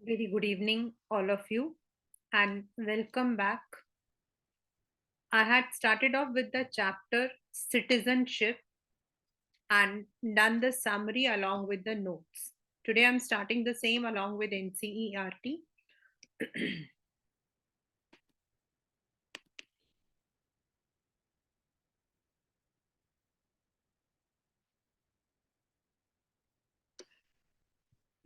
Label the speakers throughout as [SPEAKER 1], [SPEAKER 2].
[SPEAKER 1] Very good evening, all of you, and welcome back. I had started off with the chapter citizenship and done the summary along with the notes. Today I'm starting the same along with NCERT.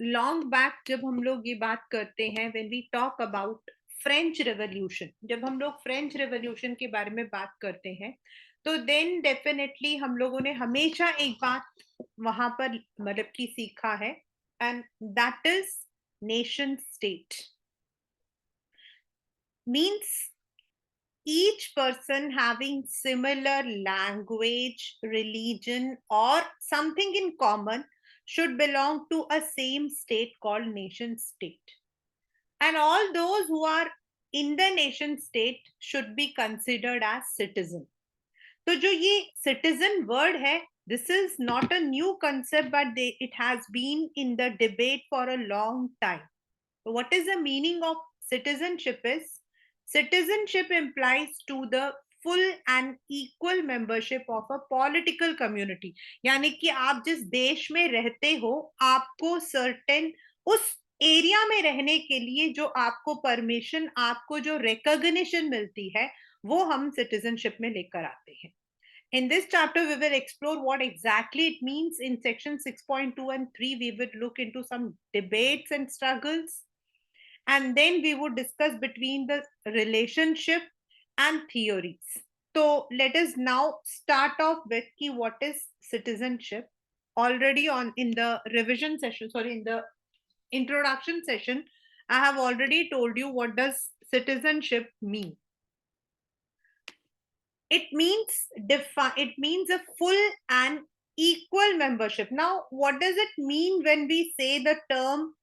[SPEAKER 1] Long back जब हम लोग ये बात करते हैं when we talk about French revolution, जब हम लोग फ्रेंच रेवोल्यूशन के बारे में बात करते हैं तो देन डेफिनेटली हम लोगों ने हमेशा एक बात वहां पर मतलब की सीखा है, and that is nation state means each person having similar language, religion, or something in common should belong to a same state called nation state. And all those who are in the nation state should be considered as citizen. तो जो ये citizen word है, this is not a new concept, but it has been in the debate for a long time. So what is the meaning of citizenship is citizenship implies to the full and equal membership of a political community. यानी कि आप जिस देश में रहते हो आपको certain उस एरिया में रहने के लिए जो आपको परमिशन, आपको जो रिकॉग्निशन मिलती है वो हम सिटीजनशिप में लेकर आते हैं. In this chapter, we will explore what exactly it means. In section 6.2 and 3, we will look into some debates and struggles. And then we would discuss between the relationship and theories. So let us now start off with what is citizenship. Already on in the revision session, sorry, in the introduction session, I have already told you what does citizenship mean. It means a full and equal membership. Now, what does it mean when we say the term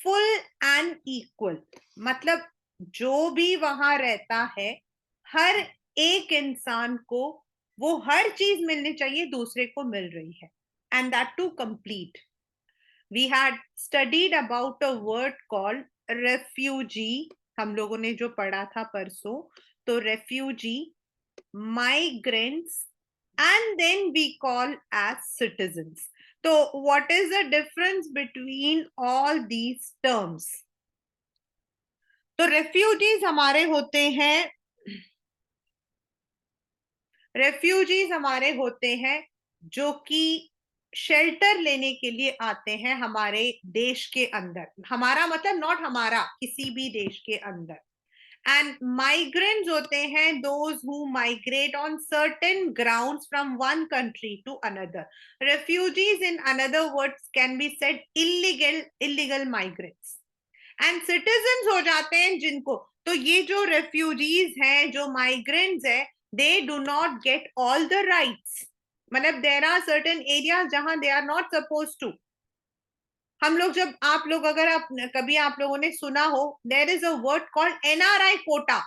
[SPEAKER 1] full and equal? मतलब जो भी वहां रहता है हर एक इंसान को वो हर चीज मिलनी चाहिए दूसरे को मिल रही है, and that too complete. We had studied about a word called refugee. हम लोगों ने जो पढ़ा था परसों, तो refugee, migrants, and then we call as citizens. So what is the difference between all these terms? तो refugees हमारे होते हैं जो कि शेल्टर लेने के लिए आते हैं हमारे देश के अंदर. हमारा मतलब नॉट हमारा, किसी भी देश के अंदर. And migrants होते हैं those who migrate on certain grounds from one country to another. Refugees, in another words, can be said illegal migrants. And citizens हो जाते हैं जिनको, तो ये जो refugees हैं, जो migrants हैं, they do not get all the rights. मतलब there are certain areas जहां they are not supposed to. हम लोग जब आप लोग अगर आप कभी आप लोगों ने सुना हो, there is a word called NRI quota.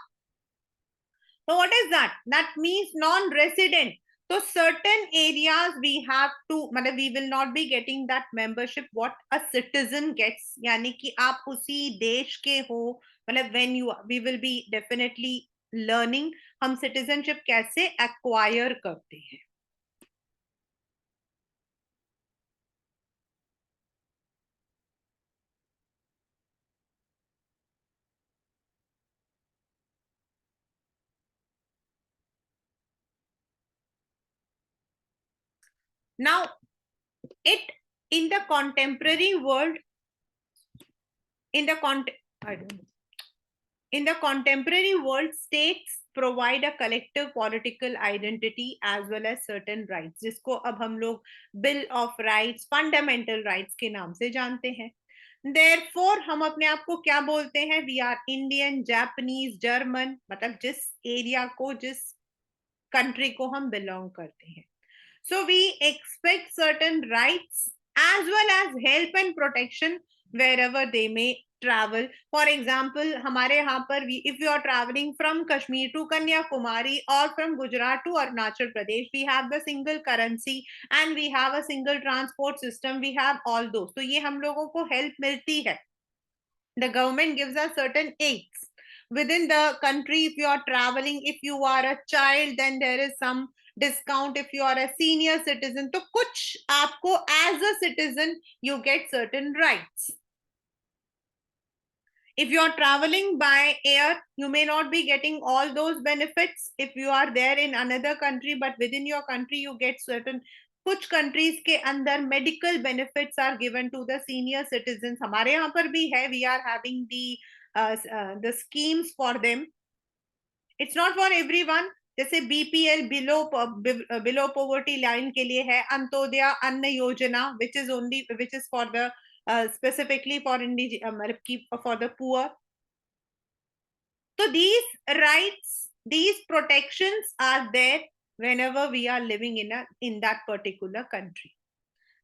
[SPEAKER 1] तो what is that? That means non resident. तो certain areas we have to, मतलब we will not be getting that membership what a citizen gets. यानी कि आप उसी देश के हो, मतलब when you we will be definitely learning हम सिटीजनशिप कैसे एक्वायर करते हैं. Now, it in the contemporary world, in the I don't know. In the contemporary world, states provide a collective political identity as well as certain rights, जिसको अब हम लोग bill of rights, fundamental rights के नाम से जानते हैं. Therefore, हम अपने आप को क्या बोलते हैं? We are Indian, Japanese, German, मतलब जिस एरिया को, जिस कंट्री को हम बिलोंग करते हैं. So we expect certain rights as well as help and protection wherever they may travel. For example, हमारे यहाँ पर if you are traveling from Kashmir to Kanyakumari or from Gujarat to Arunachal Pradesh, we have the single currency and we have a single transport system. We have all those. तो ये हम लोगों को help मिलती है. The government gives us certain aids within the country. If you are traveling, if you are a child, then there is some discount. If you are a senior citizen, तो कुछ आपको as a citizen you get certain rights. If you are traveling by air, you may not be getting all those benefits if you are there in another country, but within your country you get certain. कुछ countries के अंदर medical benefits are given to the senior citizens. हमारे यहाँ पर भी है. We are having the schemes for them. It's not for everyone. जैसे BPL below poverty line के लिए है. अंत्योदय अन्न योजना which is for the specifically for for the poor. So these rights, these protections are there whenever we are living in that particular country.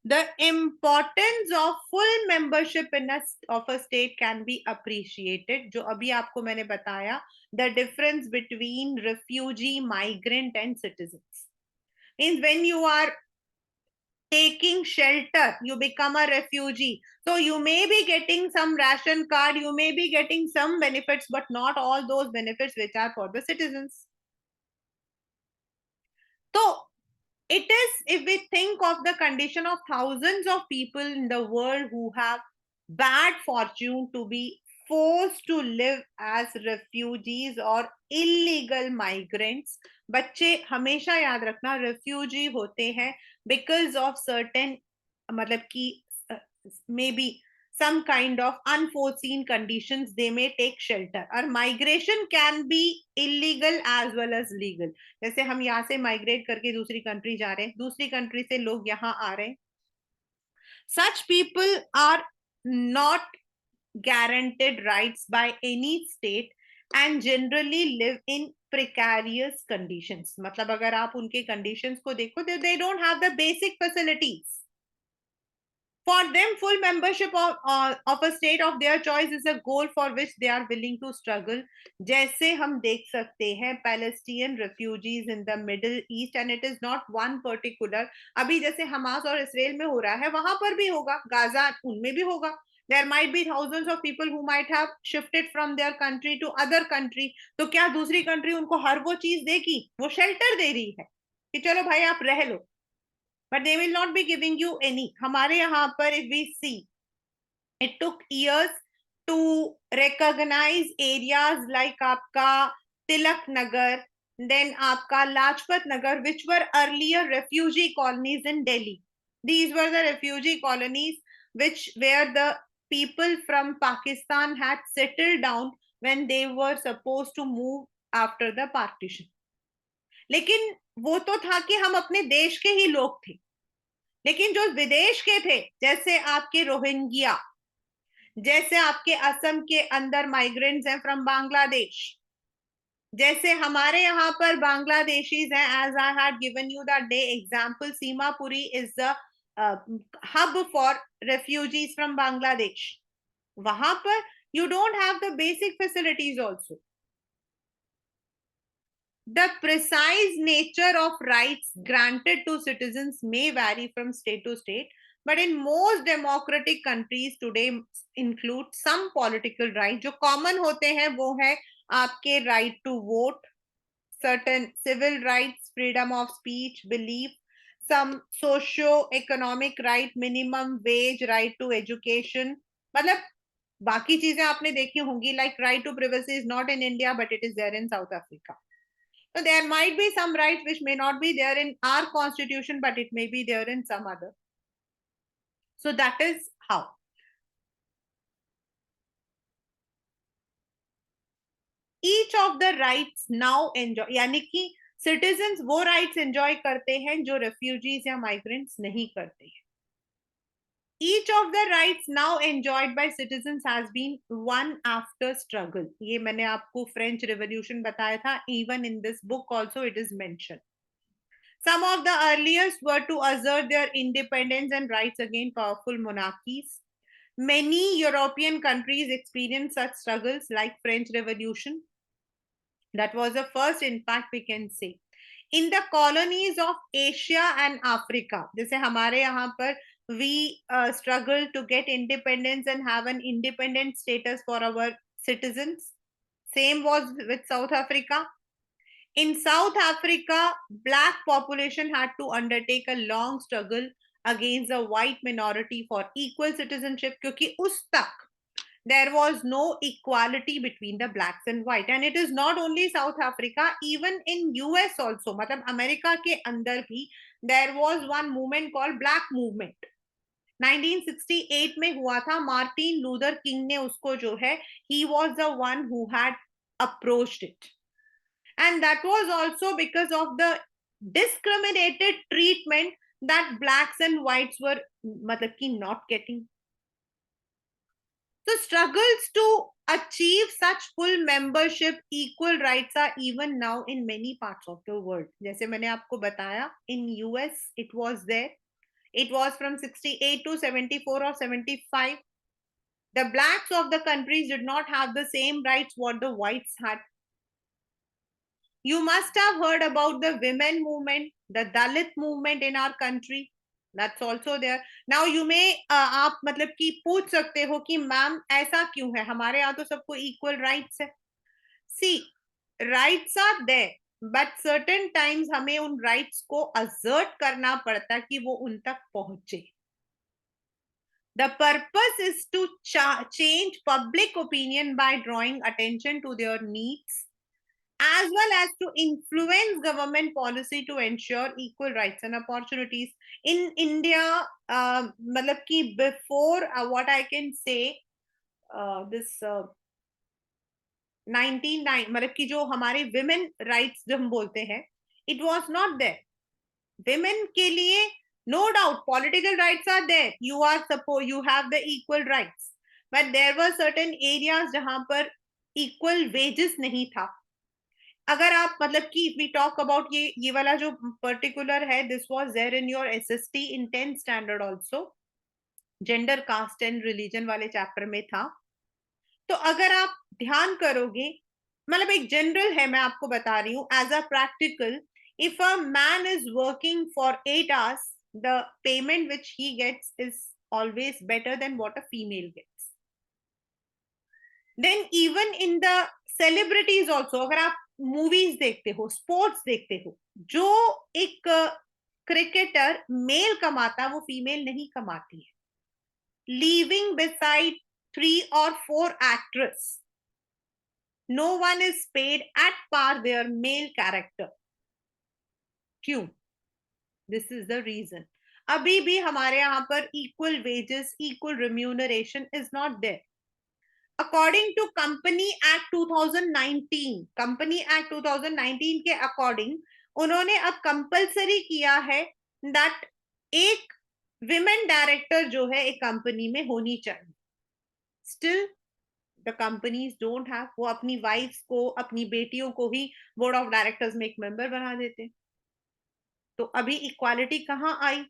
[SPEAKER 1] The importance of full membership of a state can be appreciated. जो अभी आपको मैंने बताया, the difference between refugee, migrant and citizens. Means when you are taking shelter, you become a refugee. So you may be getting some ration card, you may be getting some benefits, but not all those benefits which are for the citizens. So it is, if we think of the condition of thousands of people in the world who have bad fortune to be forced to live as refugees or illegal migrants. बच्चे हमेशा याद रखना, refugee होते हैं because of certain, मतलब कि maybe some kind of unforeseen conditions they may take shelter. और migration can be illegal as well as legal. जैसे हम यहाँ से माइग्रेट करके दूसरी कंट्री जा रहे हैं, दूसरी कंट्री से लोग यहाँ आ रहे हैं. Such people are not guaranteed rights by any state and generally live in precarious conditions. मतलब अगर आप उनके conditions को देखो, they don't have the basic facilities. For them, full membership of a state of their choice is a goal for which they are willing to struggle. जैसे हम देख सकते हैं Palestinian refugees in the Middle East, and it is not one particular. अभी जैसे Hamas और Israel में हो रहा है, वहां पर भी होगा, गाजा उनमें भी होगा. There might be thousands of people who might have shifted from their country to other country. तो क्या दूसरी कंट्री उनको हर वो चीज देगी? वो शेल्टर दे रही है कि चलो भाई आप रह लो, but they will not be giving you any. हमारे यहाँ पर if we see, it took years to recognize areas like आपका तिलक नगर, then आपका Lajpat Nagar, which were earlier refugee colonies in Delhi. These were the refugee colonies which where the people from Pakistan had settled down when they were supposed to move after the partition. लेकिन वो तो था कि हम अपने देश के ही लोग थे, लेकिन जो विदेश के थे, जैसे आपके रोहिंग्या, जैसे आपके असम के अंदर माइग्रेंट्स हैं फ्रॉम बांग्लादेश, जैसे हमारे यहाँ पर बांग्लादेशीज हैं, as I had given you that day example, Seemapuri is the hub for refugees from Bangladesh. वहां पर you don't have the basic facilities also. The precise nature of rights granted to citizens may vary from state to state, but in most democratic countries today include some political rights. जो common होते हैं वो है आपके right to vote, certain civil rights, freedom of speech, belief, some socio-economic right, minimum wage, right to education. मतलब बाकी चीजें आपने देखी होंगी, like right to privacy is not in India, but it is there in South Africa. So there might be some rights which may not be there in our constitution, but it may be there in some other. So that is how. Each of the rights now enjoy, यानी कि citizens वो rights enjoy करते हैं जो refugees या migrants नहीं करते हैं. Each of the rights now enjoyed by citizens has been won after struggle. ये मैंने आपको French Revolution बताया था. Even in this book also it is mentioned. Some of the earliest were to assert their independence and rights against powerful monarchies. Many European countries experienced such struggles, like French Revolution. That was the first impact we can say. In the colonies of Asia and Africa, जैसे हमारे यहाँ पर we struggled to get independence and have an independent status for our citizens. Same was with South Africa. In South Africa, black population had to undertake a long struggle against the white minority for equal citizenship क्योंकि उस तक there was no equality between the blacks and white. And it is not only South Africa, even in US also, मतलब America के अंदर भी there was one movement called black movement. 1968 में हुआ था. मार्टिन लूथर किंग ने उसको जो है, he was the one who had approached it. And that was also because of the discriminated treatment that blacks and whites were मतलब कि not getting. So struggles to achieve such full membership, equal rights are even now in many parts of the world. जैसे मैंने आपको बताया, in US it was there. It was from 68 to 74 or 75. The blacks of the countries did not have the same rights what the whites had. You must have heard about the women movement, the Dalit movement in our country. That's also there. Now you may आप मतलब कि पूछ सकते हो कि ma'am ऐसा क्यों है, हमारे यहाँ तो सबको equal rights है. See, rights are there, but certain times हमें उन rights को assert करना पड़ता कि वो उन तक पहुंचे. The purpose is to change public opinion by drawing attention to their needs, as well as to influence government policy to ensure equal rights and opportunities. In India, matlab ki before what I can say, this 1990 मतलब कि जो हमारे women rights जो हम बोलते हैं, it was not there. Women के लिए no doubt political rights are there. You have the equal rights, but there were certain areas जहां पर equal wages नहीं था. अगर आप मतलब कि वी टॉक अबाउट ये वाला जो पर्टिकुलर है, this was there in your SST in 10th standard also, gender caste and religion वाले चैप्टर में था. तो अगर आप ध्यान करोगे, मतलब एक जनरल है, मैं आपको बता रही हूँ as a practical, if a man is working for 8 hours, the payment which he gets is always better than what a female gets. Then even in the celebrities also, अगर आप मूवीज देखते हो, स्पोर्ट्स देखते हो, जो एक cricketer mail कमाता वो फीमेल नहीं कमाती है. Leaving beside 3 or 4 actress, no one is paid at par their male character. क्यों? This is the reason. अभी भी हमारे यहाँ पर equal wages, equal remuneration is not there. According to Company Act 2019, Company Act 2019 के अकॉर्डिंग उन्होंने अब compulsory किया है दैट एक विमेन डायरेक्टर जो है एक कंपनी में होनी चाहिए. Still the companies don't have. वो अपनी वाइफ्स को, अपनी बेटियों को ही बोर्ड ऑफ डायरेक्टर्स में एक मेंबर बना देते. तो अभी इक्वालिटी कहाँ आई?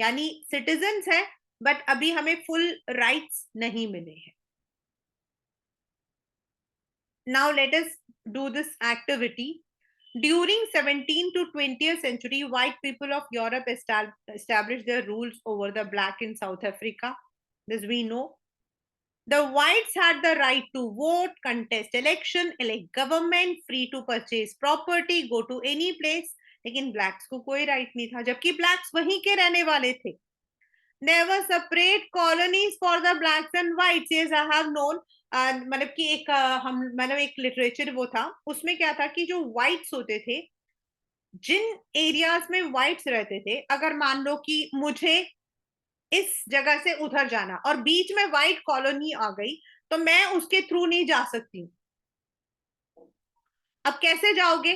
[SPEAKER 1] यानी सिटीजन्स है बट अभी हमें फुल राइट्स नहीं मिले हैं. Now let us do this activity. During 17th to 20th century, white people of Europe established their rules over the black in South Africa. This we know. The whites had the right to vote, contest election, elect government, free to purchase property, go to any place. लेकिन blacks को कोई right नहीं था, जबकि blacks वहीं के रहने वाले थे. There were separate colonies for the blacks and whites. Yes, I have known. मतलब कि एक हम मतलब एक लिटरेचर वो था, उसमें क्या था कि जो व्हाइट्स होते थे, जिन एरियाज में व्हाइट्स रहते थे, अगर मान लो कि मुझे इस जगह से उधर जाना और बीच में व्हाइट कॉलोनी आ गई, तो मैं उसके थ्रू नहीं जा सकती. अब कैसे जाओगे?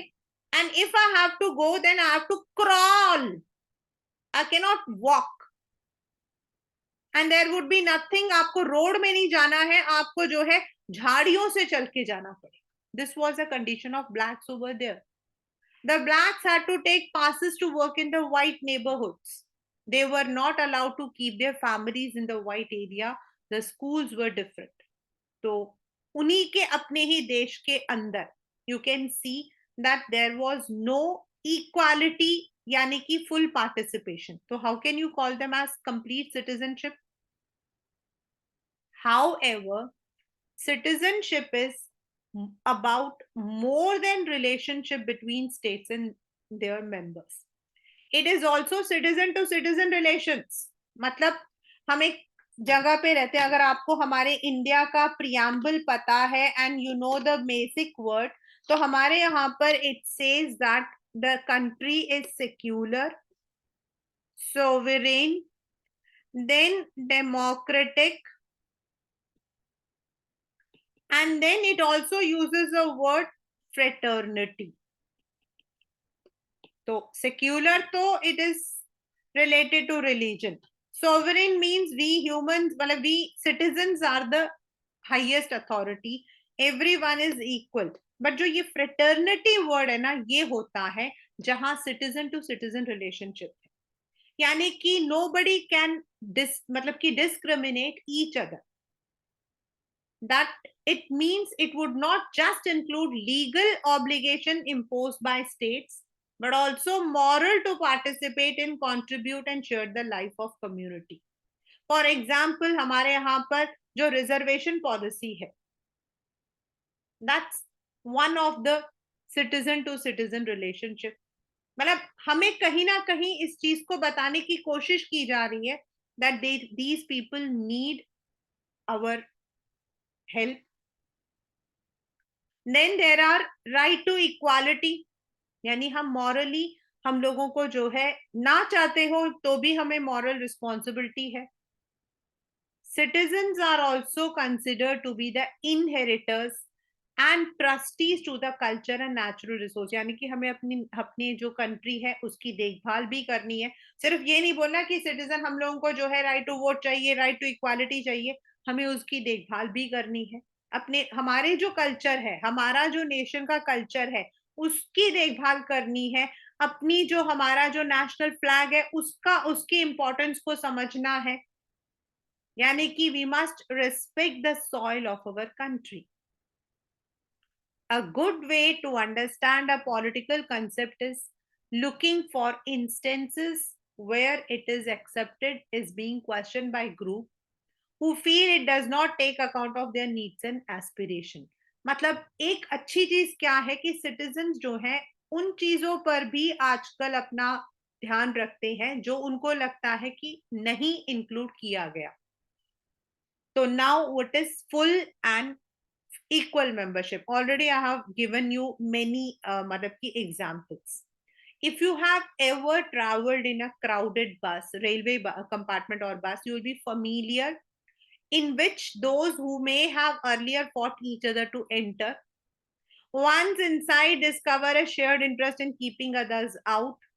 [SPEAKER 1] And if I have to go then I have to crawl. I can not walk. And there would be nothing. आपको रोड में नहीं जाना है, आपको जो है झाड़ियों से चल के जाना पड़े. This was the condition of blacks over there. The blacks had to take passes to work in the white neighbourhoods. They were not allowed to keep their families in the white area. The schools were different. तो उन्हीं के अपने ही देश के अंदर you can see that there was no equality यानी कि full participation. तो how can you call them as complete citizenship? However, citizenship is about more than relationship between states and their members. It is also citizen to citizen relations. मतलब हम एक जगह पे रहते हैं, अगर आपको हमारे इंडिया का प्रियम्बल पता है and you know the basic word, तो हमारे यहाँ पर it says that the country is secular, sovereign, then democratic, and then it also uses the word fraternity. So secular, तो it is related to religion. Sovereign means we humans, मतलब we citizens are the highest authority, everyone is equal. But जो ये fraternity word है ना, ये होता है जहां citizen to citizen relationship है, यानी कि nobody can मतलब कि discriminate each other. That it means it would not just include legal obligation imposed by states, but also moral to participate in, contribute and share the life of community. For example, हमारे यहाँ पर जो reservation policy है, that's one of the citizen to citizen relationship. मतलब हमें कहीं ना कहीं इस चीज को बताने की कोशिश की जा रही है that these people need our help. Then there are right to equality, यानी हम मॉरली हम लोगों को जो है ना चाहते हो तो भी हमें मॉरल रिस्पॉन्सिबिलिटी है. Citizens are also considered to be the inheritors and trustees to the culture and natural resource, यानी कि हमें अपनी अपनी जो कंट्री है उसकी देखभाल भी करनी है. सिर्फ ये नहीं बोलना कि सिटीजन हम लोगों को जो है राइट टू वोट चाहिए, राइट टू इक्वालिटी चाहिए, हमें उसकी देखभाल भी करनी है. अपने हमारे जो कल्चर है, हमारा जो नेशन का कल्चर है, उसकी देखभाल करनी है. अपनी जो हमारा जो नेशनल फ्लैग है उसका उसकी इंपॉर्टेंस को समझना है, यानी कि we must respect the soil of our country. A good way to understand a political concept is looking for instances where it is accepted is being questioned by group who feel it does not take account of their needs and aspiration. मतलब एक अच्छी चीज क्या है कि citizens जो हैं उन चीजों पर भी आजकल अपना ध्यान रखते हैं जो उनको लगता है कि नहीं इंक्लूड किया गया. तो now what is full and equal membership? Already I have given you many matlab ki examples. If you have ever traveled in a crowded bus, railway compartment or bus, you will be familiar in which those who may have earlier fought each other to enter, once inside discover a shared interest in keeping others out,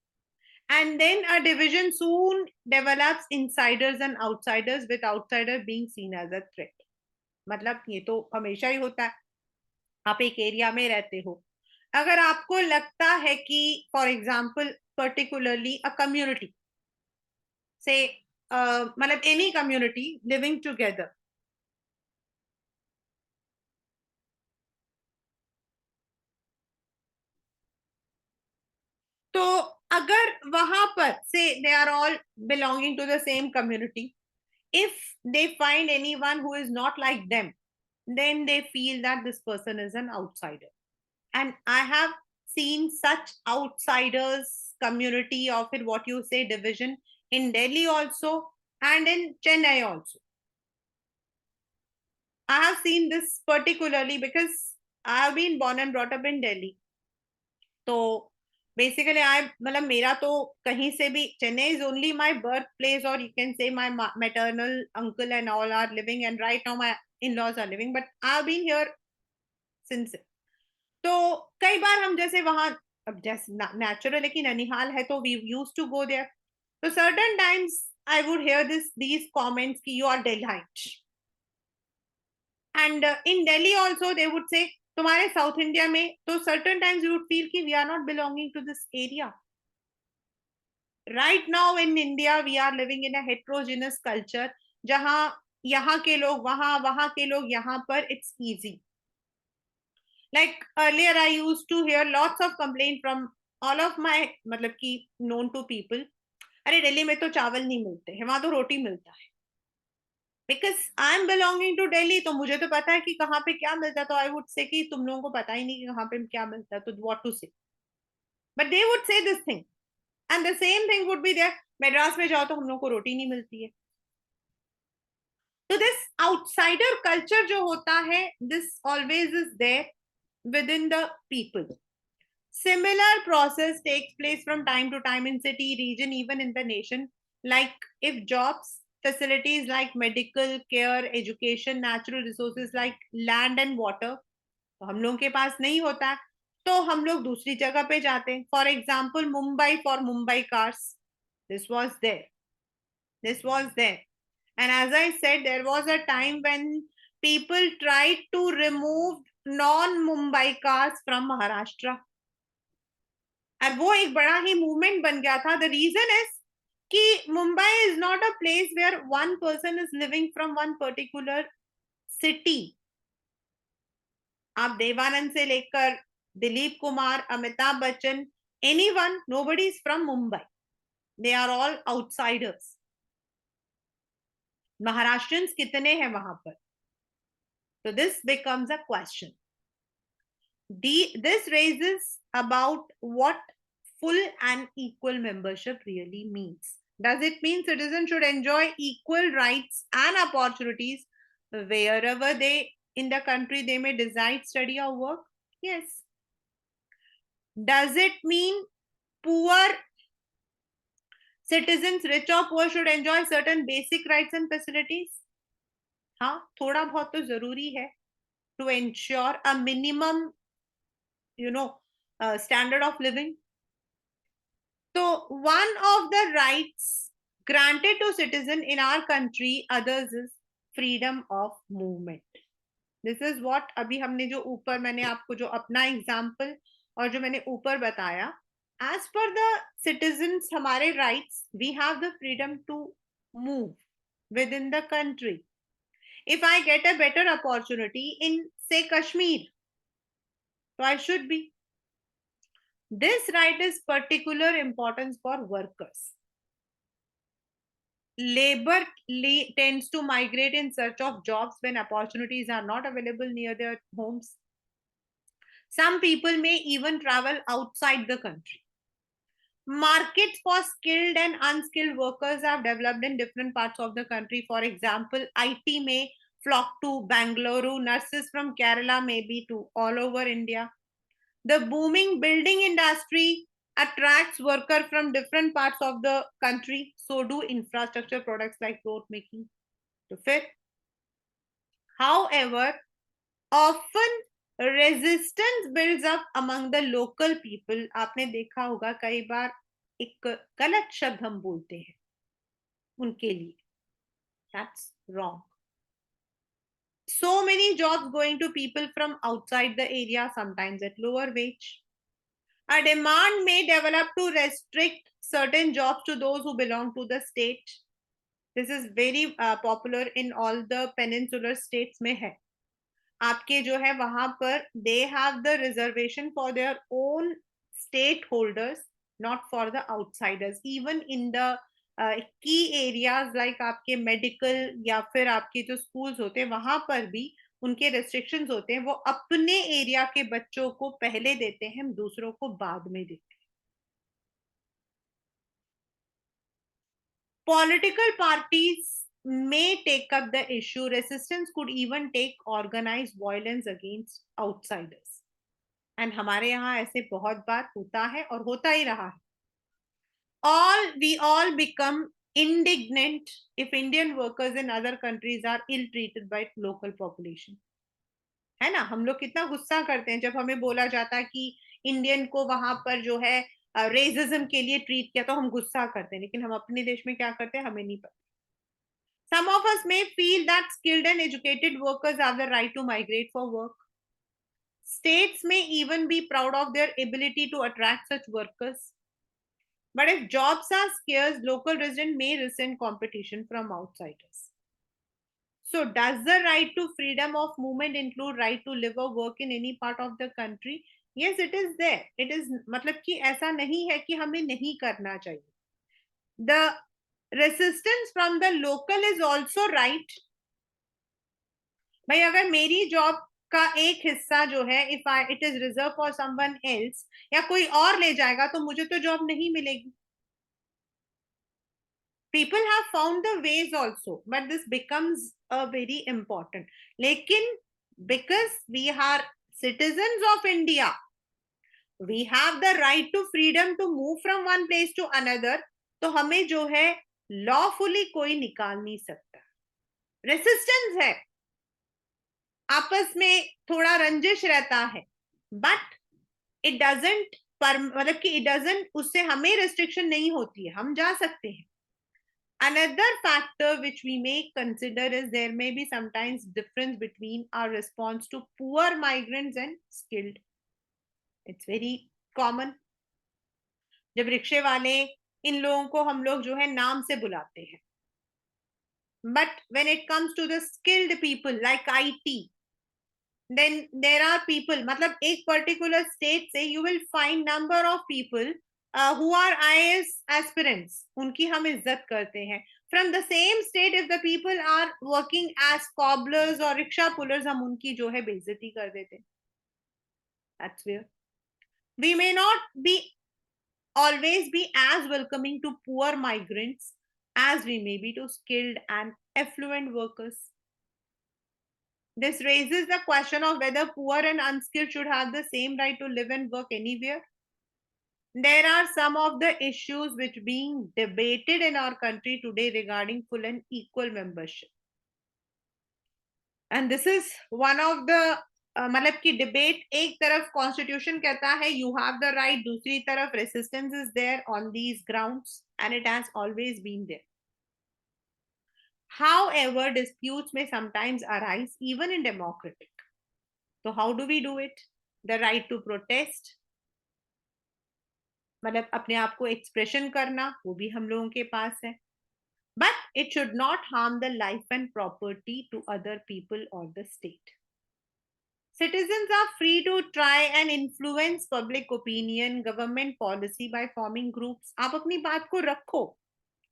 [SPEAKER 1] and then a division soon develops insiders and outsiders, with outsider being seen as a threat. मतलब ये तो हमेशा ही होता है. आप एक area में रहते हो, अगर आपको लगता है कि for example particularly a community से मतलब एनी कम्युनिटी लिविंग टुगेदर, तो अगर वहां पर से they are all belonging to the same community, if they find anyone who is not like them, then they feel that this person is an outsider. And I have seen such outsiders community of it, what you say, division in Delhi also and in Chennai also. I have seen this particularly because I have been born and brought up in Delhi. तो basically I मतलब मेरा तो कहीं से भी, Chennai is only my birth place, और you can say my maternal uncle and all are living, and right now my in laws are living, but I have been here since. तो कई बार हम जैसे वहां, अब जैसे नेचुरल है कि ननिहाल है तो we use to go there, तो certain times I would hear these comments कि you are Delhiite. And in Delhi also they would say तुम्हारे साउथ इंडिया में, तो certain times you would feel कि we are not belonging to this area. Right now in India we are living in a heterogeneous culture, जहां यहाँ के लोग वहां, वहां के लोग यहाँ पर, it's easy. Like earlier, I used to hear lots of complaint from all of my मतलब कि नोन टू पीपल, अरे दिल्ली में तो चावल नहीं मिलते हैं, वहां तो रोटी मिलता है। Because I am belonging to Delhi, तो मुझे तो पता है कि कहाँ पे क्या मिलता है, तो आई वुड से कि तुम लोगों को पता ही नहीं कि कहाँ पे क्या मिलता है, तो what to say, but they would say this thing, and the same thing would be there. Madras में जाओ तो हम लोग को रोटी नहीं मिलती है। तो दिस आउटसाइडर कल्चर जो होता है, this always is there within the people. Similar process takes place from time to time in city, region, even in the nation. Like if jobs, facilities like medical care, education, natural resources like land and water, तो हम लोगों के पास नहीं होता, तो हम लोग दूसरी जगह पे जाते हैं। For example Mumbai, for Mumbai cars, this was there, this was there. And as I said, there was a time when people tried to remove non-Mumbai cars from Maharashtra. और वो एक बड़ा ही मूवमेंट बन गया था। द रीजन इज कि Mumbai is not a place where one person is living from one particular city. आप देवानंद से लेकर Dilip Kumar, Amitabh Bachchan, anyone, nobody is from Mumbai, they are all outsiders. Maharashtrians कितने हैं वहां पर? तो this becomes a question. This raises about what full and equal membership really means. Does it mean citizens should enjoy equal rights and opportunities wherever they in the country they may decide, study, or work? Yes. Does it mean poor citizens, rich or poor, should enjoy certain basic rights and facilities? हाँ, थोड़ा बहुत तो जरूरी है to ensure a minimum, standard of living. So one of the rights granted to citizen in our country, others is freedom of movement. This is what अभी हमने जो ऊपर मैंने आपको जो अपना एग्जाम्पल और जो मैंने ऊपर बताया, as per the citizens हमारे rights, we have the freedom to move within the country. If I get a better opportunity in say Kashmir, so I should be. This right is particular importance for workers. Labor tends to migrate in search of jobs when opportunities are not available near their homes. Some people may even travel outside the country. Markets for skilled and unskilled workers have developed in different parts of the country. For example, IT may flock to Bangalore, nurses from Kerala may be to all over India. The booming building industry attracts workers from different parts of the country. So do infrastructure products like road making to fit. However, often resistance builds up among the local people. आपने देखा होगा कई बार एक गलत शब्द हम बोलते हैं उनके लिए, that's wrong. So many jobs going to people from outside the area, sometimes at lower wage. A demand may develop to restrict certain jobs to those who belong to the state. This is very popular in all the peninsular states में है। आपके जो है वहां पर they have the reservation for their own state holders, not for the outsiders. Even in the key areas like आपके medical या फिर आपके जो स्कूल्स होते हैं वहां पर भी उनके रेस्ट्रिक्शंस होते हैं, वो अपने एरिया के बच्चों को पहले देते हैं, दूसरों को बाद में देते हैं। Political parties may take up the issue. Resistance could even take organized violence against outsiders. And हमारे यहाँ ऐसे बहुत बार होता है और होता ही रहा है। We all become indignant if Indian workers in other countries are ill treated by local population. है ना, हम लोग कितना गुस्सा करते हैं जब हमें बोला जाता है कि इंडियन को वहां पर जो है रेसिज्म के लिए ट्रीट किया, तो हम गुस्सा करते हैं, लेकिन हम अपने देश में क्या करते हैं हमें नहीं पता। Some of us may feel that skilled and educated workers have the right to migrate for work. States may even be proud of their ability to attract such workers. But if jobs are scarce, local residents may resent competition from outsiders. So, does the right to freedom of movement include right to live or work in any part of the country? Yes, it is there. It is मतलब कि ऐसा नहीं है कि हमें नहीं करना चाहिए. The resistance from the local is also right. भाई अगर मेरी जॉब का एक हिस्सा जो है if I it is reserve for someone else या कोई और ले जाएगा तो मुझे तो जॉब नहीं मिलेगी. People have found the ways also, but this becomes a very important. Lekin because we are citizens of India, we have the right to freedom to move from one place to another. तो हमें जो है lawfully कोई निकाल नहीं सकता. Resistance है, आपस में थोड़ा रंजिश रहता है, बट इट डजेंट मतलब कि इट डजेंट उससे हमें रिस्ट्रिक्शन नहीं होती है, हम जा सकते हैं. Another factor which we may consider is there may be sometimes difference between our response to poor migrants and skilled. It's very common. जब रिक्शे वाले इन लोगों को हम लोग जो है नाम से बुलाते हैं, but when it comes to the skilled people like IT, then there are people मतलब एक particular state से you will find number of people who are IAS aspirants, उनकी हम इज्जत करते हैं. From the same state if the people are working as cobblers or rickshaw pullers, हम उनकी जो है बेइज्जती कर देते हैं. That's where we may not be always be as welcoming to poor migrants as we may be to skilled and affluent workers. This raises the question of whether poor and unskilled should have the same right to live and work anywhere. There are some of the issues which being debated in our country today regarding full and equal membership. And this is one of the मतलब कि debate एक तरफ constitution कहता है you have the right, दूसरी तरफ resistance is there on these grounds and it has always been there. However, disputes may sometimes arise even in democratic. So how do we do it? The right to protest, मतलब अपने आप को expression करना, वो भी हम लोगों के पास है. But it should not harm the life and property to other people or the state. Citizens are free to try and influence public opinion, government policy by forming groups. आप अपनी बात को रखो,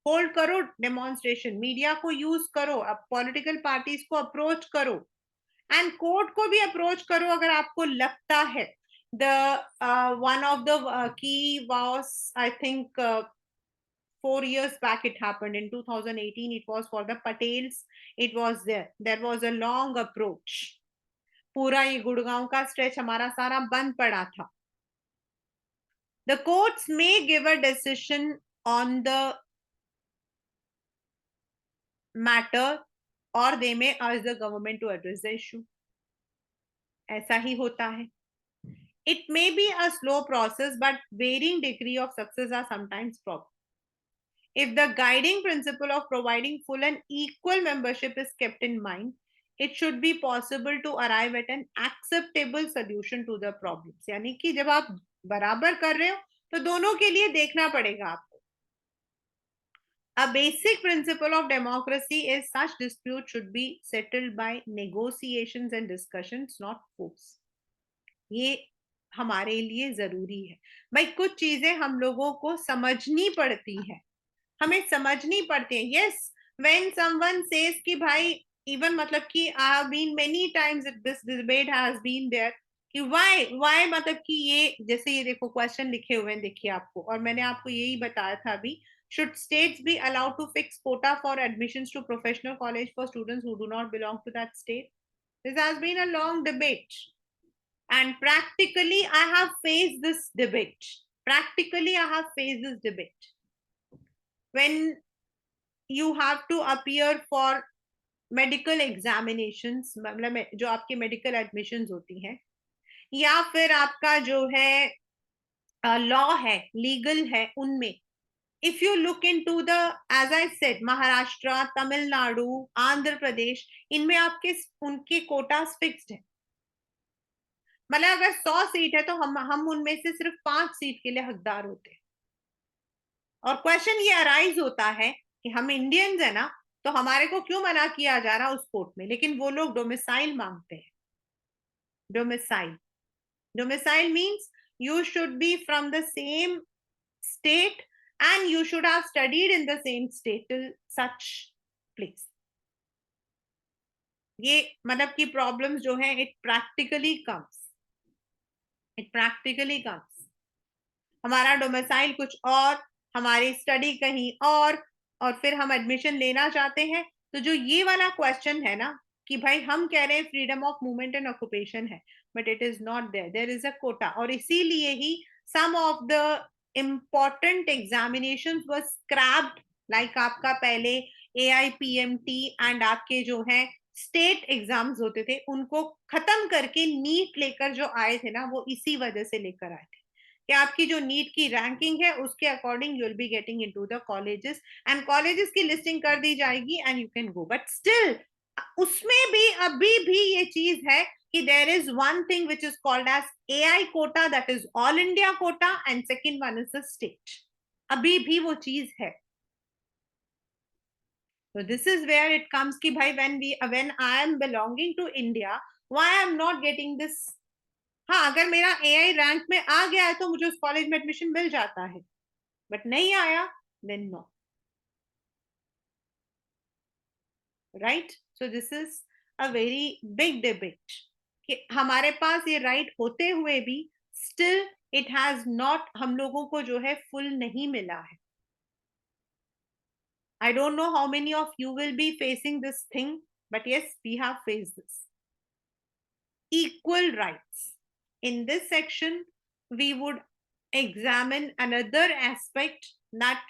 [SPEAKER 1] होल्ड करो डेमोन्स्ट्रेशन, मीडिया को use करो, अब political parties को अप्रोच करो एंड कोर्ट को भी अप्रोच करो अगर आपको लगता है. The one of the key was I think 4 years back it happened in 2018. It was for the Patels. It was there was a long approach. पूरा ये गुड़गांव का स्ट्रेच हमारा सारा बंद पड़ा था. The courts may give a decision on the matter or they may urge the government to address the issue. ऐसा ही होता है. It may be a slow process, but varying degree of success are sometimes problem. If the guiding principle of providing full and equal membership is kept in mind, it should be possible to arrive at an acceptable solution to the problems. यानी कि जब आप बराबर कर रहे हो तो दोनों के लिए देखना पड़ेगा आपको. A basic principle of democracy is such dispute should be settled by negotiations and discussions, not force. ये हमारे लिए जरूरी है. भाई कुछ चीजें हम लोगों को समझनी पड़ती है, हमें समझनी पड़ती है. यस, व्हेन समवन सेज कि भाई इवन मतलब कि I have been many times this debate has been there कि व्हाई मतलब कि ये जैसे ये देखो क्वेश्चन लिखे हुए हैं देखिए आपको, और मैंने आपको यही बताया था अभी. Should states be allowed to fix quota for admissions to professional college for students who do not belong to that state? This has been a long debate. And practically, I have faced this debate. Practically, I have faced this debate. When you have to appear for medical examinations, मतलब जो आपकी medical admissions होती हैं, या फिर आपका जो है लॉ है, लीगल है, उनमें if you look into the, as I said, Maharashtra, Tamil Nadu, Andhra Pradesh, इनमें आपके उनके कोटास फिक्स्ड है. मतलब अगर 100 सीट है तो हम उनमें से सिर्फ 5 सीट के लिए हकदार होते हैं. और क्वेश्चन ये अराइज होता है कि हम इंडियंस है ना, तो हमारे को क्यों मना किया जा रहा उस कोर्ट में, लेकिन वो लोग डोमिसाइल मांगते हैं. Domicile Domicile means you should be from the same state and you should have studied in the same state till such place. ये मतलब की प्रॉब्लम्स जो है इट प्रैक्टिकली कम्स हमारा डोमिसाइल कुछ और, हमारी स्टडी कहीं और फिर हम एडमिशन लेना चाहते हैं। तो जो ये वाला क्वेश्चन है ना कि भाई हम कह रहे हैं freedom of movement and occupation है, but it is not there, there is a quota. और इसीलिए ही some of the important examinations were scrapped, like आपका पहले AIPMT एंड आपके जो है स्टेट एग्जाम्स होते थे उनको खत्म करके नीट लेकर जो आए थे ना, वो इसी वजह से लेकर आए थे कि आपकी जो नीट की रैंकिंग है उसके according you will be getting into the colleges and colleges की लिस्टिंग कर दी जाएगी and you can go. But still उसमें भी अभी भी ये चीज है कि there is one thing which is called as AI quota, that is all India quota, and second one is the state. अभी भी वो चीज है। So this is where it comes कि भाई when I am belonging to India, why I am not getting this? हाँ, अगर मेरा AI रैंक में आ गया है तो मुझे उस कॉलेज में एडमिशन मिल जाता है, बट नहीं आया then no, right? So this is a very big debate कि हमारे पास ये राइट होते हुए भी स्टिल इट हैज नॉट हम लोगों को जो है फुल नहीं मिला है। I don't know how many of you will be facing this thing, but yes, we have faced this. Equal rights. In this section, we would examine another aspect, that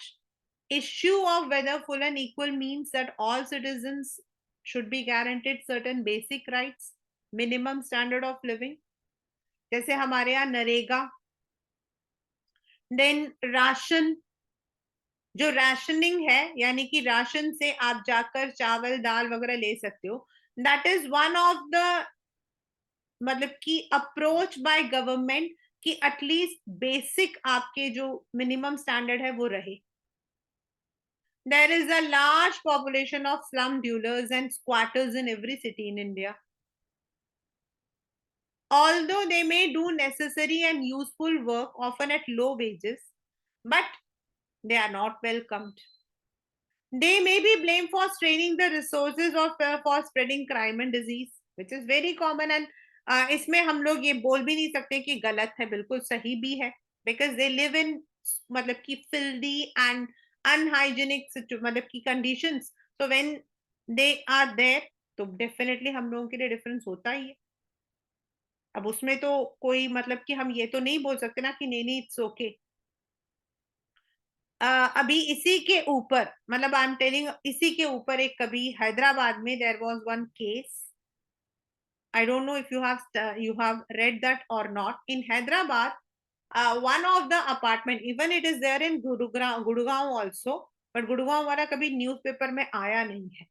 [SPEAKER 1] issue of whether full and equal means that all citizens should be guaranteed certain basic rights, minimum standard of living. जैसे हमारे यहाँ NREGA, then ration, जो rationing है यानी कि ration से आप जाकर चावल दाल वगैरह ले सकते हो, that is one of the मतलब कि अप्रोच बाय गवर्नमेंट कि एटलीस्ट बेसिक आपके जो मिनिमम स्टैंडर्ड है वो रहे। There is a large population of slum dwellers and squatters in every city in India. Although they may do necessary and useful work, often at low wages, but they are not welcomed. They may be blamed for straining the resources or for spreading crime and disease, which is very common. And इसमें हम लोग ये बोल भी नहीं सकते कि गलत है, बिल्कुल सही भी है, because they live in मतलब कि filthy and unhygienic मतलब की conditions. So when they are there, तो डेफिनेटली हम लोगों के लिए डिफरेंस होता ही है। अब उसमें तो कोई मतलब कि हम ये तो नहीं बोल सकते ना कि नहीं नहीं इट्स ओके। अभी इसी के ऊपर मतलब आई एम टेलिंग, इसी के ऊपर एक कभी हैदराबाद में there was one case, I don't know if you have read that or not, in Hyderabad one of the apartment, even it is there in Gurgaon also, but Gurgaon वाला कभी newspaper में आया नहीं है।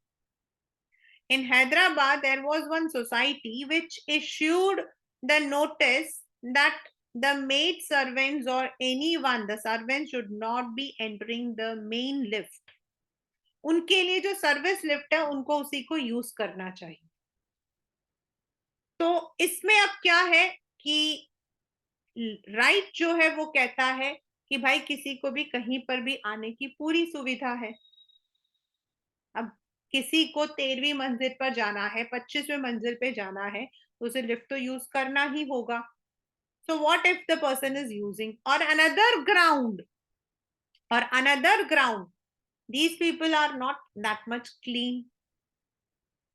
[SPEAKER 1] In Hyderabad there was one society which issued the notice that the maid servants or anyone, the servants should not be entering the main lift. उनके लिए जो service lift है उनको उसी को यूज करना चाहिए। तो इसमें अब क्या है कि राइट जो है वो कहता है कि भाई किसी को भी कहीं पर भी आने की पूरी सुविधा है। अब किसी को 13वीं मंजिल पर जाना है, 25वें मंजिल पे जाना है, तो उसे लिफ्ट तो यूज करना ही होगा। So what if the person is using or another ground these people are not that much clean।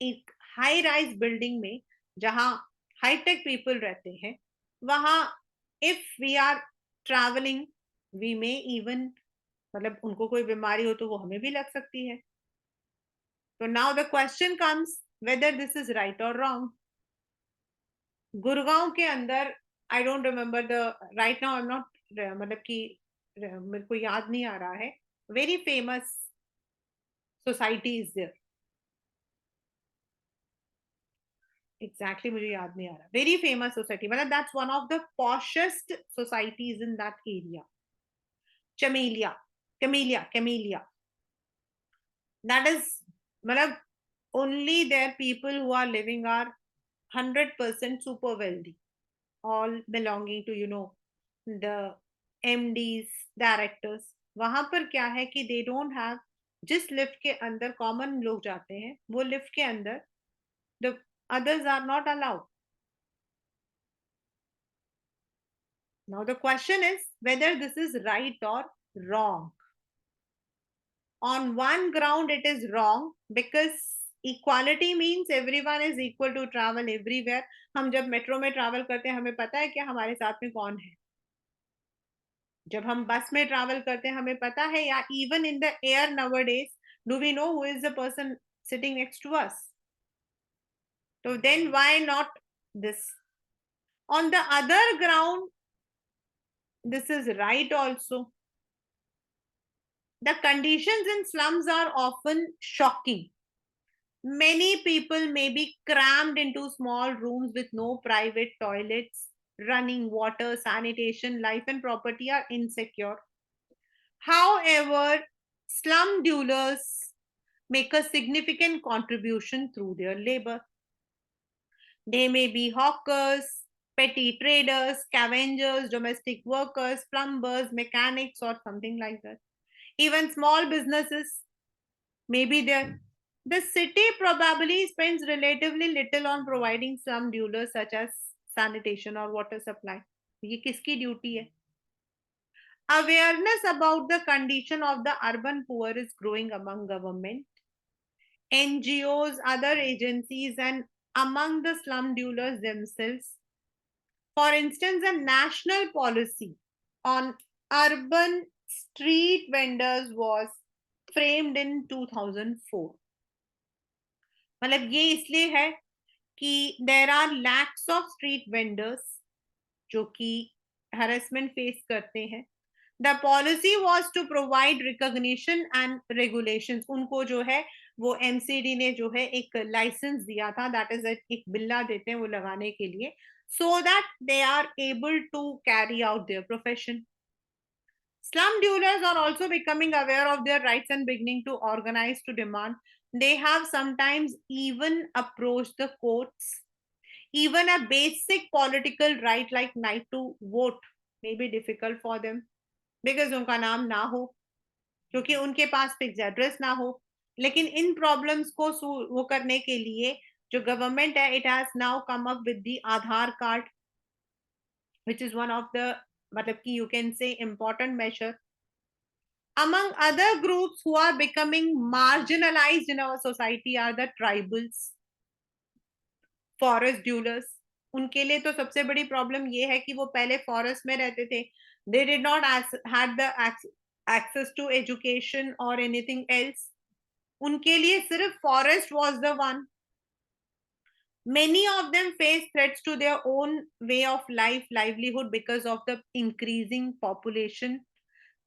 [SPEAKER 1] एक हाई राइज बिल्डिंग में जहां हाईटेक पीपल रहते हैं, वहां if we are travelling we may even मतलब उनको कोई बीमारी हो तो वो हमें भी लग सकती है। तो now the question comes whether this is right or wrong. Gurgaon के अंदर I don't remember the right now, I am not मतलब कि मेरे को याद नहीं आ रहा है, very famous society is there, exactly मुझे याद नहीं आ रहा, वेरी फेमस सोसाइटी मतलब that's one of the poshest societies in that area. चमेलिया, कैमेलिया, दैट इज मतलब only their people who are living are 100% super wealthy। all belonging to the MDs, directors, वहां पर क्या है कि दे डोंट हैव, जिस lift के अंदर कॉमन लोग जाते हैं वो लिफ्ट के अंदर the others are not allowed. Now the question is whether this is right or wrong. On one ground it is wrong because equality means everyone is equal to travel everywhere. हम जब metro में travel करते हैं हमें पता है कि हमारे साथ में कौन है. जब हम बस में ट्रैवल करते हैं हमें पता है, या even in the air nowadays, do we know who is the person sitting next to us? So then why not this? On the other ground, this is right also. The conditions in slums are often shocking. Many people may be crammed into small rooms with no private toilets, running water, sanitation, life and property are insecure. However, slum dwellers make a significant contribution through their labor. They may be hawkers, petty traders, scavengers, domestic workers, plumbers, mechanics, or something like that. Even small businesses may be there. The city probably spends relatively little on providing some dwellers such as sanitation or water supply. ये किसकी duty है? Awareness about the condition of the urban poor is growing among government, NGOs, other agencies, and among the slum dwellers themselves. For instance, a national policy on urban street vendors was framed in 2004. मतलब ये इसलिए है कि there are lakhs of street vendors जो कि harassment face करते हैं. The policy was to provide recognition and regulations. उनको जो है वो एमसीडी ने जो है एक लाइसेंस दिया था, दैट इज एक बिल्ला देते हैं वो लगाने के लिए, so that they are able to carry out their profession. Slum dwellers are also becoming aware of their rights and beginning to organize to demand. They have sometimes even approached the courts. Even a basic political right like right to vote may be difficult for them because उनका नाम ना हो, क्योंकि उनके पास fix address ना हो. लेकिन इन problems को वो करने के लिए जो गवर्नमेंट है, it has now come up with the Aadhaar card, which is one of the, मतलब कि you can say, important measure. Among other groups who are becoming marginalized in our society are the tribals, forest dwellers. उनके लिए तो सबसे बड़ी problem ये है कि वो पहले फॉरेस्ट में रहते थे. They did not had the access to education और एनीथिंग एल्स. उनके लिए सिर्फ forest was the one. Many of them face threats to their own way of life, livelihood, because of the increasing population,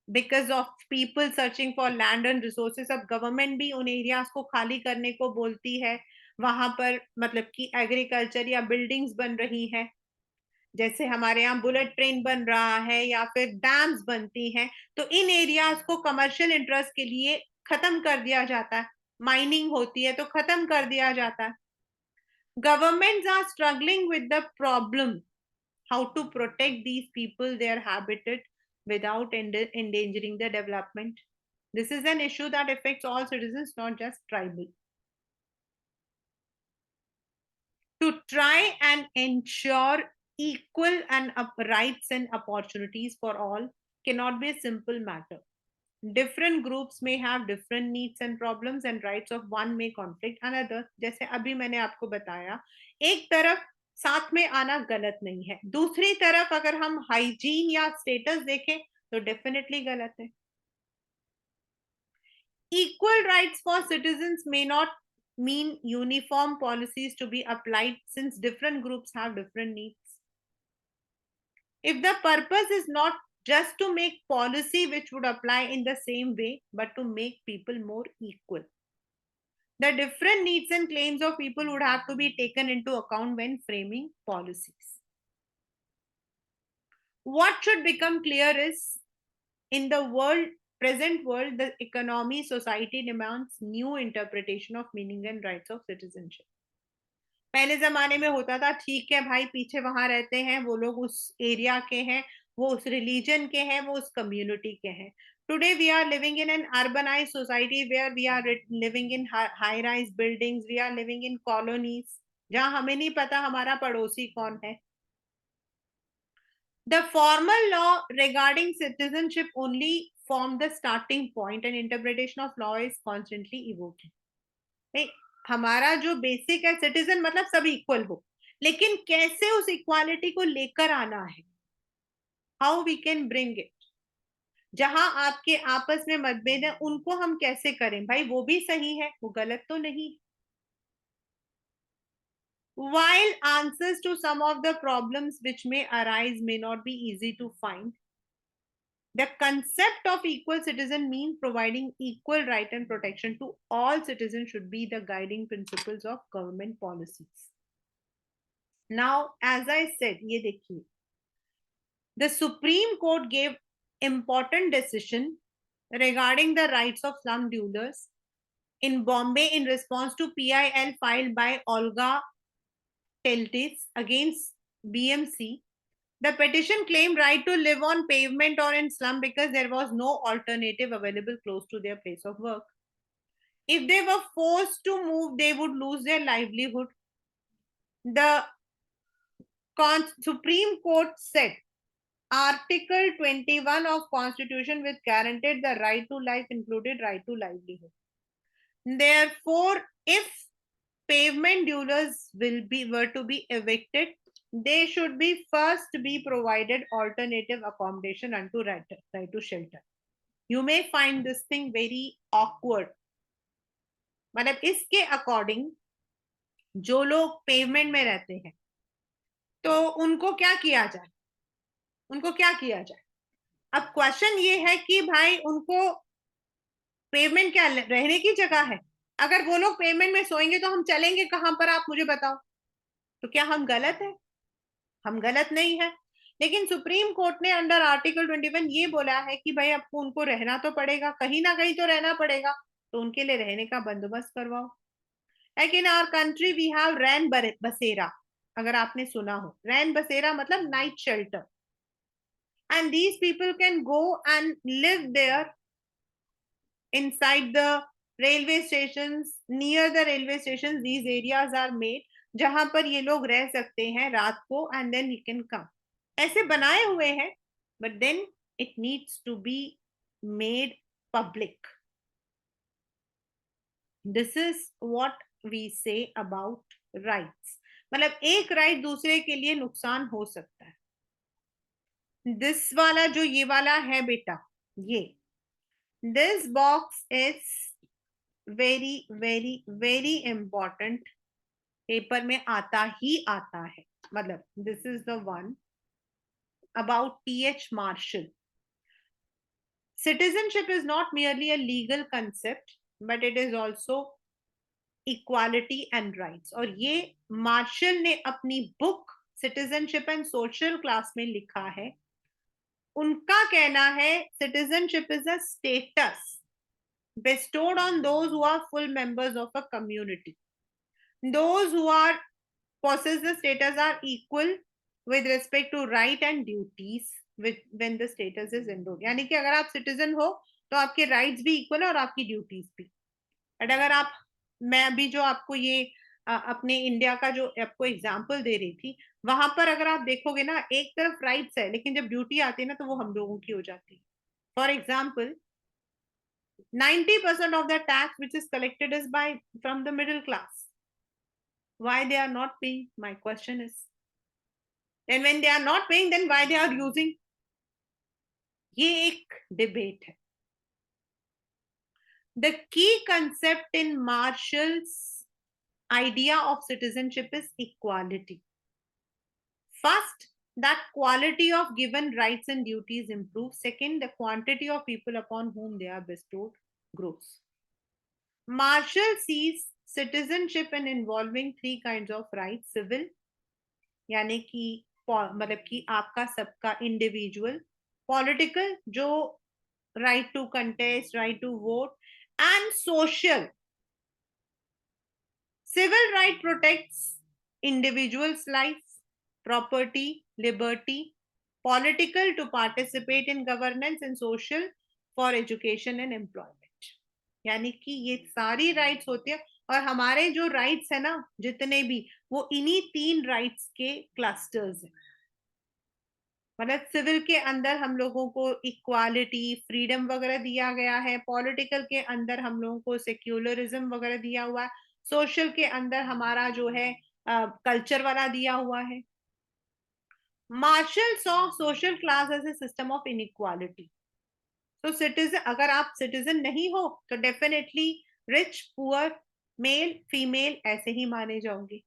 [SPEAKER 1] because of people searching for land and resources. अब government भी उन areas को खाली करने को बोलती है. वहां पर मतलब कि एग्रीकल्चर या बिल्डिंग्स बन रही हैं, जैसे हमारे यहाँ बुलेट ट्रेन बन रहा है या फिर डैम्स बनती हैं, तो इन एरियाज को कमर्शियल इंटरेस्ट के लिए खत्म कर दिया जाता है. माइनिंग होती है तो खत्म कर दिया जाता है. Governments are struggling with the problem how to protect these people, their habitat, without endangering the development. This is an issue that affects all citizens, not just tribal. To try and ensure equal and rights and opportunities for all cannot be a simple matter. Different groups may have different needs and problems, and rights of one may conflict another. जैसे अभी मैंने आपको बताया, एक तरफ साथ में आना गलत नहीं है, दूसरी तरफ अगर हम हाइजीन या स्टेटस देखें तो डेफिनेटली गलत है. Equal rights for citizens may not mean uniform policies to be applied since different groups have different needs. If the purpose is not just to make policy which would apply in the same way, but to make people more equal, the different needs and claims of people would have to be taken into account when framing policies. What should become clear is, in the present world, the economy, society demands new interpretation of meaning and rights of citizenship. पहले जमाने में होता था, ठीक है भाई, पीछे वहां रहते हैं वो लोग, उस एरिया के हैं, वो उस रिलीजन के हैं, वो उस कम्युनिटी के हैं. Today we are living in an urbanised society where we are living in high rise buildings, we are living in colonies, जहां हमें नहीं पता हमारा पड़ोसी कौन है. The formal law regarding citizenship only form the starting point, and interpretation of law is constantly evolving. नहीं, हमारा जो बेसिक है, सिटीजन मतलब सब इक्वल हो, लेकिन कैसे उस इक्वालिटी को लेकर आना है, how we can bring it. जहां आपके आपस में मतभेद है, उनको हम कैसे करें भाई, वो भी सही है, वो गलत तो नहीं. While answers to some of the problems which may arise may not be easy to find, the concept of equal citizen means providing equal right and protection to all citizens should be the guiding principles of government policies. Now, as I said, ye dekhiye, the Supreme Court gave important decision regarding the rights of slum dwellers in Bombay in response to PIL filed by Olga Teltis against BMC. The petition claimed right to live on pavement or in slum because there was no alternative available close to their place of work. If they were forced to move, they would lose their livelihood. The Supreme Court said Article 21 of Constitution which guaranteed the right to life included right to livelihood. Therefore, if pavement dwellers were to be evicted, they should be first be provided alternative accommodation unto right to shelter. You may find this thing very awkward. मतलब इसके according जो लोग pavement में रहते हैं, तो उनको क्या किया जाए, उनको क्या किया जाए. अब क्वेश्चन ये है कि भाई उनको पेवमेंट क्या रहने की जगह है. अगर वो लोग पेवमेंट में सोएंगे तो हम चलेंगे कहां पर, आप मुझे बताओ. तो क्या हम गलत है? हम गलत नहीं है. लेकिन सुप्रीम कोर्ट ने अंडर आर्टिकल 21 ये बोला है कि भाई आपको उनको रहना तो पड़ेगा, कहीं ना कहीं तो रहना पड़ेगा, तो उनके लिए रहने का बंदोबस्त करवाओ. Like in our country we have rain basera. अगर आपने सुना हो, रैन बसेरा मतलब night shelter, and these people can go and live there inside the railway stations, near the railway stations these areas are made, जहां पर ये लोग रह सकते हैं रात को, and then you can come. ऐसे बनाए हुए हैं, but then it needs to be made public. This is what we say about rights. मतलब एक राइट दूसरे के लिए नुकसान हो सकता है. दिस वाला जो ये वाला है बेटा, ये this box is very very very important, paper में आता ही आता है. मतलब this is the one about TH Marshall. Citizenship is not merely a legal concept, but it is also equality and rights. और ये मार्शल ने अपनी book citizenship and social class में लिखा है. उनका कहना है citizenship is a status bestowed on those who are full members of a community. Those who are possess the status are equal with respect to right and duties with when the status is enrolled. यानी कि अगर आप citizen हो तो आपके rights भी equal है और आपकी ड्यूटीज भी. बट अगर आप, मैं अभी जो आपको ये अपने इंडिया का जो आपको एग्जांपल दे रही थी, वहां पर अगर आप देखोगे ना, एक तरफ राइट्स है, लेकिन जब ड्यूटी आती है ना तो वो हम लोगों की हो जाती है. For example, 90% of the tax which is collected is by from the middle class. Why they are not paying, my question is. And when they are not paying, then why they are using. ये एक debate है. The key concept in Marshall's idea of citizenship is equality. First, that quality of given rights and duties improves. Second, the quantity of people upon whom they are bestowed grows. Marshall sees citizenship in involving three kinds of rights. Civil, यानी कि मतलब कि आपका सबका individual. Political, जो right to contest, right to vote. And social. Civil right protects individual's life, property, liberty, political to participate in governance, and social for education and employment. यानी कि ये सारी राइट्स होती है, और हमारे जो राइट्स है ना जितने भी, वो इन्हीं 3 राइट्स के क्लस्टर्स हैं. मतलब सिविल के अंदर हम लोगों को इक्वालिटी, फ्रीडम वगैरह दिया गया है, पॉलिटिकल के अंदर हम लोगों को सेक्युलरिज्म वगैरह दिया हुआ है, सोशल के अंदर हमारा जो है कल्चर वाला दिया हुआ है. Marshall saw social class as a system of inequality. तो सिटीजन, अगर आप सिटीजन नहीं हो तो definitely rich poor, male female ऐसे ही माने जाओगे.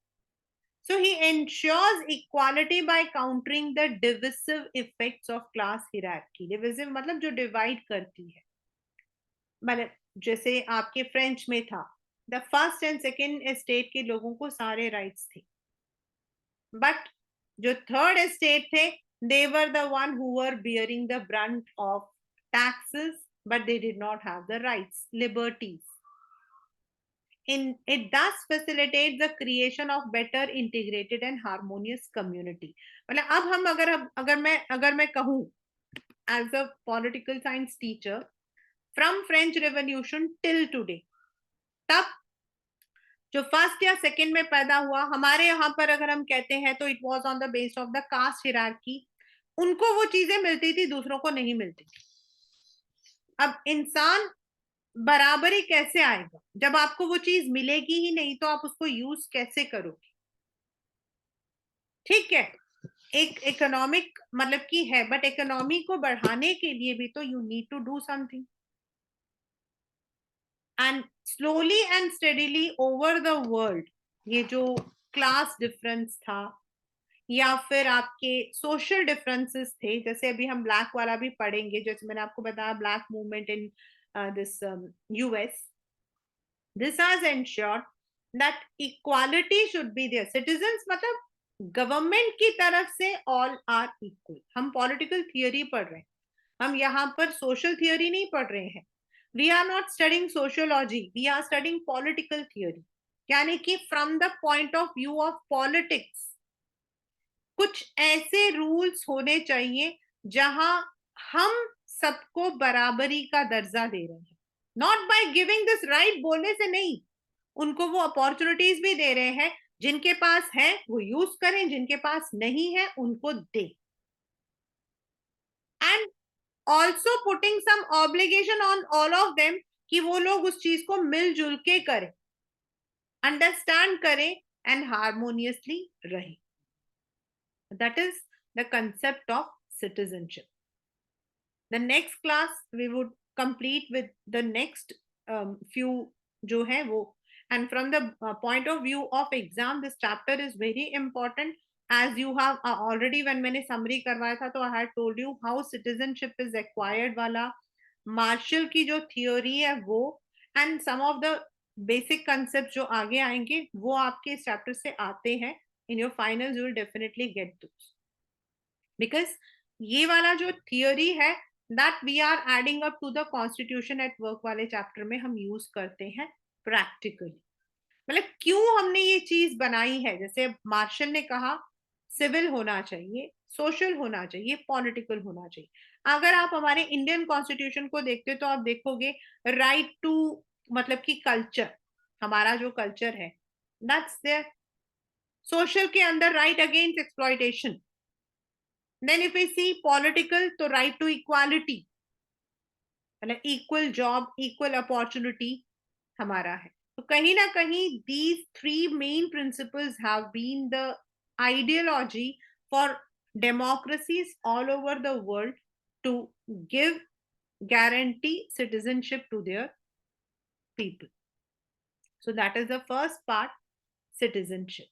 [SPEAKER 1] So he ensures equality by countering the divisive effects of class hierarchy. Divisive मतलब जो divide करती है. मतलब जैसे आपके फ्रेंच में था, the first and second estate के लोगों को सारे rights थे. But जो third estate थे, they were the one who were bearing the brunt of taxes, but they did not have the rights, liberties. It thus facilitates the creation of better integrated and harmonious community. मतलब अब हम अगर मैं कहूँ as a political science teacher from French Revolution till today, तब जो first या second में पैदा हुआ हमारे यहाँ पर अगर हम कहते हैं तो it was on the base of the caste hierarchy. उनको वो चीजें मिलती थी, दूसरों को नहीं मिलती थी. अब इंसान बराबरी कैसे आएगा जब आपको वो चीज मिलेगी ही नहीं, तो आप उसको यूज कैसे करोगे? ठीक है, एक इकोनॉमिक मतलब की है, बट इकोनॉमी को बढ़ाने के लिए भी तो you need to do something. And slowly and steadily over the world, ये जो क्लास डिफरेंस था या फिर आपके सोशल डिफरेंसेस थे, जैसे अभी हम ब्लैक वाला भी पढ़ेंगे, जैसे मैंने आपको बताया black movement in this US. This has ensured that equality should be there. Citizens मतलब गवर्नमेंट की तरफ से ऑल आर इक्वल. हम पॉलिटिकल थियोरी पढ़ रहे हैं, हम यहाँ पर सोशल थियोरी नहीं पढ़ रहे हैं. We are not studying sociology, we are studying political theory. यानी कि from the point of view of politics कुछ ऐसे रूल्स होने चाहिए जहां हम सबको बराबरी का दर्जा दे रहे हैं. Not by giving this right बोलने से नहीं, उनको वो अपॉर्चुनिटीज भी दे रहे हैं. जिनके पास है वो यूज करें, जिनके पास नहीं है उनको दे. And also putting some obligation on all of them कि वो लोग उस चीज को मिलजुल के करें, अंडरस्टैंड करें एंड हार्मोनियसली रहें. That is the concept of citizenship. The next class we would complete with the next few जो है वो. And from the point of view of exam, this chapter is very important, as you have already, when मैंने summary करवाया था तो I had told you how citizenship is acquired वाला, martial की जो theory है वो, and some of the basic concepts जो आगे आएंगे वो आपके इस chapter से आते हैं. In your finals you will definitely get those, because ये वाला जो थियोरी है that we are adding up to the constitution at work वाले चैप्टर में हम यूज करते हैं प्रैक्टिकली. मतलब क्यों हमने ये चीज बनाई है, जैसे मार्शल ने कहा सिविल होना चाहिए, सोशल होना चाहिए, पॉलिटिकल होना चाहिए. अगर आप हमारे इंडियन कॉन्स्टिट्यूशन को देखते तो आप देखोगे राइट टू मतलब कि कल्चर, हमारा जो कल्चर है दैट्स देयर. सोशल के अंदर right against exploitation. Then if we see political, तो right to equality, मतलब equal job, equal opportunity हमारा है. तो कहीं ना कहीं these 3 main principles have been the ideology for democracies all over the world to give guarantee citizenship to their people. So that is the first part, citizenship.